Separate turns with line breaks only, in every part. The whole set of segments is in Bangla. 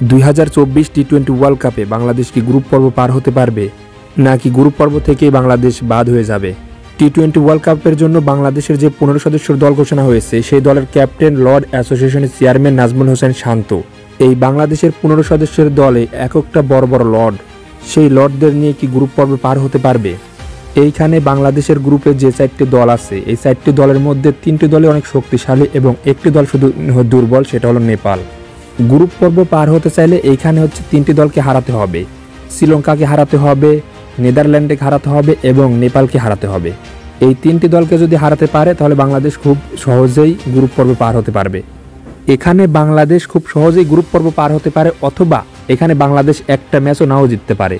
2024 টি-20 ওয়ার্ল্ড কাপে বাংলাদেশ কি গ্রুপ পর্ব পার হতে পারবে, নাকি গ্রুপ পর্ব থেকেই বাংলাদেশ বাদ হয়ে যাবে? টি-20 ওয়ার্ল্ড কাপের জন্য বাংলাদেশের যে 15 সদস্যের দল ঘোষণা হয়েছে, সেই দলের ক্যাপ্টেন লর্ড অ্যাসোসিয়েশনের চেয়ারম্যান নাজমুল হোসেন শান্ত। এই বাংলাদেশের 15 সদস্যের দলে একটা বড় বড় লর্ড, সেই লর্ডদের নিয়ে কি গ্রুপ পর্ব পার হতে পারবে? এইখানে বাংলাদেশের গ্রুপে যে 4টি দল আছে, এই 4টি দলের মধ্যে 3টি দলই অনেক শক্তিশালী এবং একটি দল শুধু দুর্বল, সেটা হলো নেপাল। গ্রুপ পর্ব পার হতে চাইলে এইখানে 3টি দলকে হারাতে হবে। শ্রীলঙ্কাকে হারাতে হবে, নেদারল্যান্ডকে হারাতে হবে এবং নেপালকে হারাতে হবে। এই 3টি দলকে যদি হারাতে পারে তাহলে বাংলাদেশ খুব সহজেই গ্রুপ পর্ব পার হতে পারবে। এখানে বাংলাদেশ খুব সহজেই গ্রুপ পর্ব পার হতে পারে, অথবা এখানে বাংলাদেশ একটা ম্যাচও নাও জিততে পারে,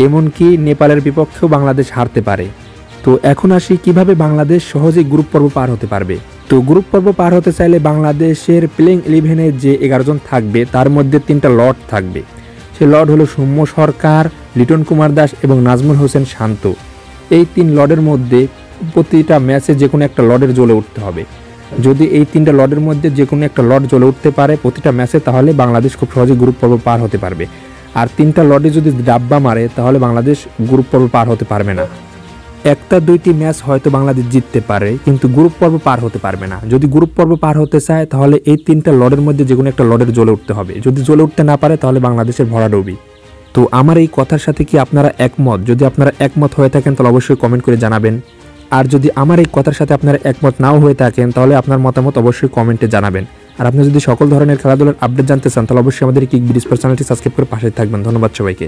এমনকি নেপালের বিপক্ষেও বাংলাদেশ হারতে পারে। তো এখন আসি কিভাবে বাংলাদেশ সহজেই গ্রুপ পর্ব পার হতে পারবে। তো গ্রুপ পর্ব পার হতে চাইলে বাংলাদেশের প্লেইং 11-এ যে 11 জন থাকবে তার মধ্যে 3টা লর্ড থাকবে। সে লর্ড হলো সৌম্য সরকার, লিটন কুমার দাস এবং নাজমুল হোসেন শান্ত। এই 3 লর্ডের মধ্যে প্রতিটা ম্যাচে যে কোনো একটা লর্ডের জ্বলে উঠতে হবে। যদি এই 3টা লর্ডের মধ্যে যে কোনো একটা লর্ড জ্বলে উঠতে পারে প্রতিটা ম্যাচে, তাহলে বাংলাদেশ খুব সহজেই গ্রুপ পর্ব পার হতে পারবে। আর 3টা লর্ডে যদি ডাব্বা মারে তাহলে বাংলাদেশ গ্রুপ পর্ব পার হতে পারবে না। 1-2টি ম্যাচ হয়তো বাংলাদেশ জিততে পারে, কিন্তু গ্রুপ পর্ব পার হতে পারবে না। যদি গ্রুপ পর্ব পার হতে চায় তাহলে এই 3টা লর্ডের মধ্যে যে কোনো একটা লর্ডের জ্বলে উঠতে হবে। যদি জ্বলে উঠতে না পারে তাহলে বাংলাদেশের ভরাডুবি। তো আমার এই কথার সাথে কি আপনারা একমত? যদি আপনারা একমত হয়ে থাকেন তাহলে অবশ্যই কমেন্ট করে জানাবেন। আর যদি আমার এই কথার সাথে আপনারা একমত নাও হয়ে থাকেন তাহলে আপনার মতামত অবশ্যই কমেন্টে জানাবেন। আর আপনি যদি সকল ধরনের খেলাধুলার আপডেট জানতে চান তাহলে অবশ্যই আমাদের কিক বিডি স্পোর্টস চ্যানেলটি সাবস্ক্রাইব করে পাশে থাকবেন। ধন্যবাদ সবাইকে।